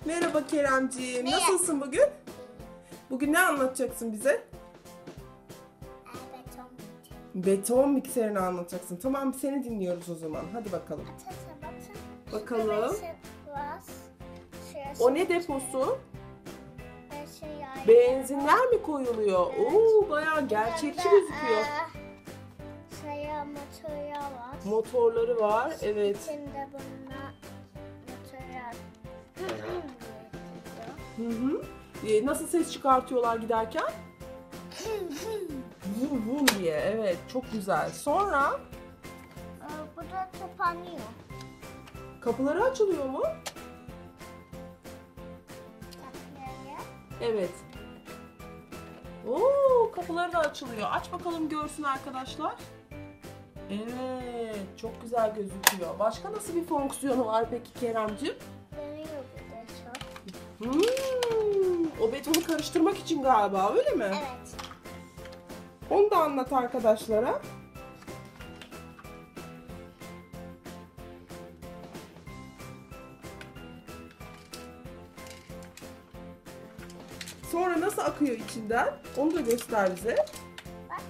Merhaba Keremciğim. Merhaba. Nasılsın bugün? Bugün ne anlatacaksın bize? Beton mikserini anlatacaksın. Tamam, seni dinliyoruz o zaman. Hadi bakalım. Bakalım. O ne deposu? Benzinler mi koyuluyor? Oo, bayağı gerçekçi gözüküyor. Motoru var. Motorları var. Evet. İçinde bunlar motorlar. Hı hı. Nasıl ses çıkartıyorlar giderken? Vum vum diye. Evet, çok güzel. Sonra Bu da kapanıyor. kapıları açılıyor mu? Evet. Oo, kapıları da açılıyor. Aç bakalım görsün arkadaşlar. Evet, çok güzel gözüküyor. Başka nasıl bir fonksiyonu var peki Keremciğim? Dönüyor bir de çok. O betonu karıştırmak için galiba, öyle mi? Evet. Onu da anlat arkadaşlara. Sonra nasıl akıyor içinden? Onu da göster bize. Bak.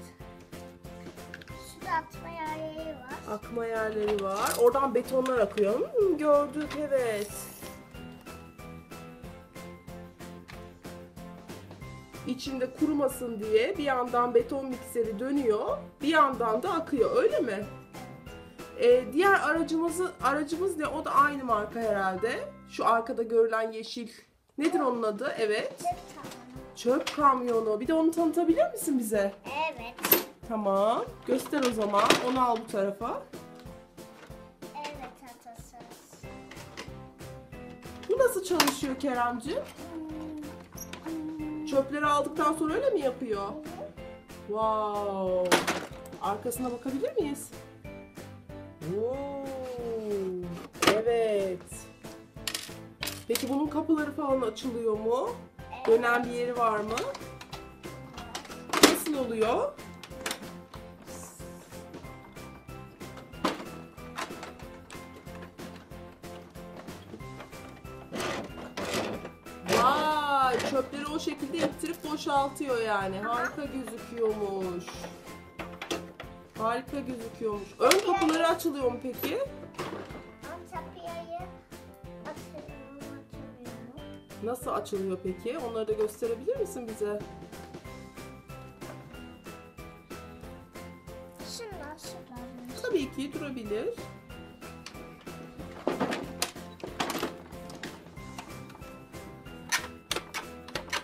Şurada atma yerleri var. Akma yerleri var. Oradan betonlar akıyor. Gördük, evet. İçinde kurumasın diye bir yandan beton mikseri dönüyor, bir yandan da akıyor, öyle mi? Diğer aracımız ne? O da aynı marka herhalde. Şu arkada görülen yeşil. Nedir onun adı? Evet. Çöp kamyonu. Bir de onu tanıtabilir misin bize? Evet. Tamam. Göster o zaman. Onu al bu tarafa. Evet atasız. Bu nasıl çalışıyor Keremciğim? Çöpleri aldıktan sonra öyle mi yapıyor? Wow. Arkasına bakabilir miyiz? Evet. Peki bunun kapıları falan açılıyor mu? Dönen bir yeri var mı? Nasıl oluyor? Vay, çöpleri o şekilde ittirip boşaltıyor yani. Harika gözüküyormuş. Harika gözüküyormuş. Ön kapıları açılıyor mu peki? Nasıl açılıyor peki? Onları da gösterebilir misin bize? Şunlar. Tabii ki durabilir.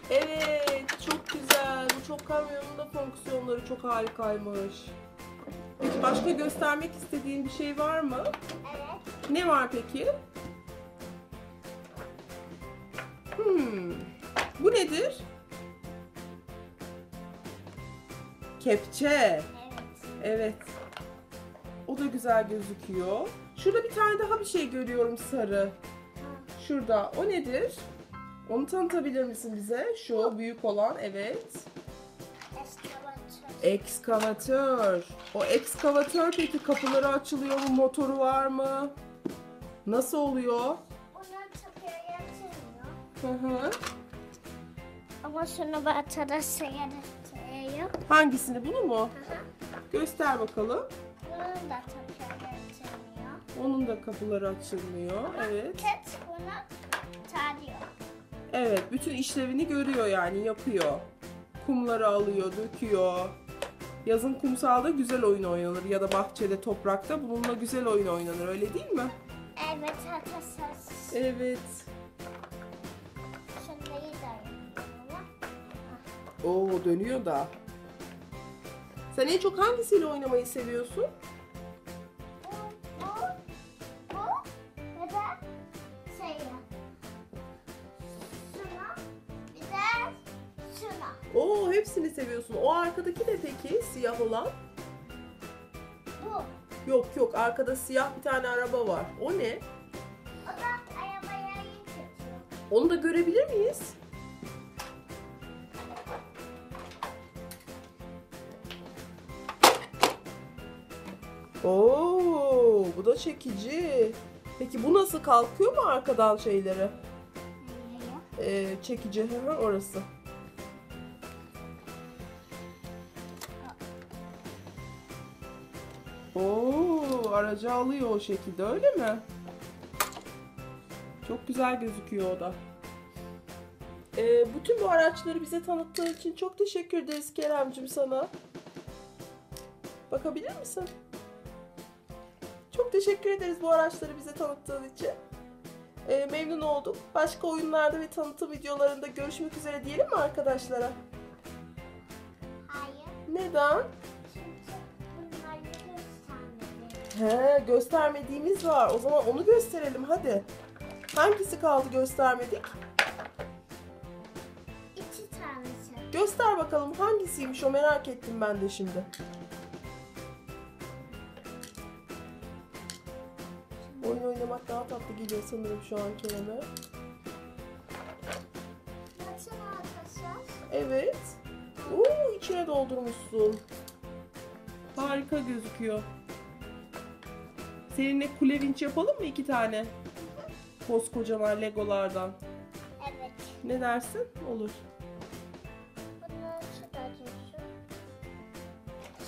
Evet, çok güzel. Bu çok kamyonun da fonksiyonları çok harikaymış. Peki başka göstermek istediğin bir şey var mı? Evet. Ne var peki? Bu nedir? Kepçe. Evet. Evet. O da güzel gözüküyor. Şurada bir tane daha bir şey görüyorum, sarı. Şurada. O nedir? Onu tanıtabilir misin bize? Şu büyük olan, evet. Ekskavatör. O ekskavatör peki kapıları açılıyor mu? Motoru var mı? Nasıl oluyor? Bunlar çapıya yatırmıyor. Hı hı. Ama şunu batada seyrediliyor. Hangisini? Bunu mu? Göster bakalım. Bunun da çapıya yatırmıyor. Onun da kapıları açılmıyor. Evet. Ket bunu tarıyor. Evet, bütün işlevini görüyor yani, yapıyor. Kumları alıyor, döküyor. Yazın kumsalda güzel oyun oynanır ya da bahçede, toprakta bununla güzel oyun oynanır, öyle değil mi? Evet atasız. Evet. Şunları da yapıyor. Oo, dönüyor da. Sen en çok hangisiyle oynamayı seviyorsun? Bu ve de şey. Şuna bir de şuna. Oo, hepsini seviyorsun. O arkadaki de peki, siyah olan? Bu. Yok yok, arkada siyah bir tane araba var. O ne? O da arabaya yıkıyor. Onu da görebilir miyiz? Oo, bu da çekici. Peki bu nasıl kalkıyor mu arkadan şeyleri? çekici hemen orası. Oo, aracı alıyor o şekilde, öyle mi? Çok güzel gözüküyor o da. Bütün bu araçları bize tanıttığın için çok teşekkür ederiz Keremcim sana. Bakabilir misin? Çok teşekkür ederiz bu araçları bize tanıttığın için. Memnun olduk. Başka oyunlarda ve tanıtım videolarında görüşmek üzere diyelim mi arkadaşlara? Hayır. Neden? Çünkü bunları göstermedim. He, göstermediğimiz var. O zaman onu gösterelim hadi. Hangisi kaldı göstermedik? 2 tanesi. Göster bakalım hangisiymiş o, merak ettim ben de şimdi. Oyun oynamak daha tatlı geliyor sanırım şu an Kerem'e. Nasıl arkadaşlar? Evet. Oo, içine doldurmuşsun. Harika gözüküyor. Seninle kule vinç yapalım mı 2 tane? Koskocaman legolardan. Evet. Ne dersin? Olur. Bunu şurada dursun.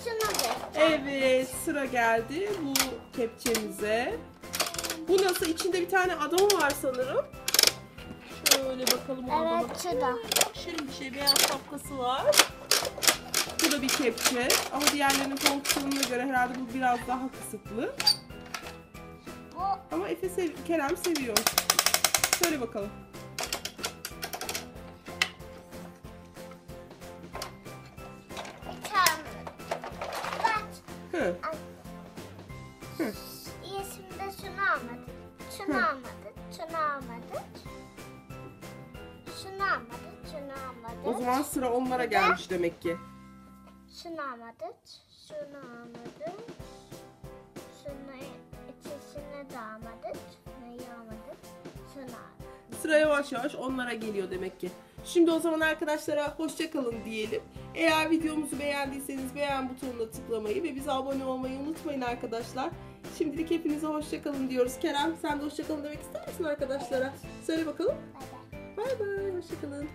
Şunu göster. Evet, sıra geldi bu kepçemize. Bu nasıl? İçinde bir tane adamı var sanırım. Şöyle bakalım o adama. Evet, şurada. Şirin bir şey, beyaz şapkası var. Bu da bir kepçe ama diğerlerinin fonksiyonuna göre herhalde bu biraz daha kısıtlı. Bu Ama Kerem seviyor. Söyle bakalım. tam. Bak. Hı. Hı. İyisinde şunu almadık. Şunu Hı. almadık. Şunu almadık. Şunu almadık. Şunu almadık. O zaman sıra onlara gelmiş demek ki. Şunu almadık. Şunu almadık. Şunu ikisini de almadık. Neyi almadık? Şunu almadık. Sıra yavaş yavaş onlara geliyor demek ki. Şimdi o zaman arkadaşlara hoşça kalın diyelim. Eğer videomuzu beğendiyseniz beğen butonuna tıklamayı ve bize abone olmayı unutmayın arkadaşlar. Şimdilik hepinize hoşça kalın diyoruz. Kerem, sen de hoşça kalın demek ister misin arkadaşlara? Söyle bakalım. Bay bay. Bay bay, hoşça kalın.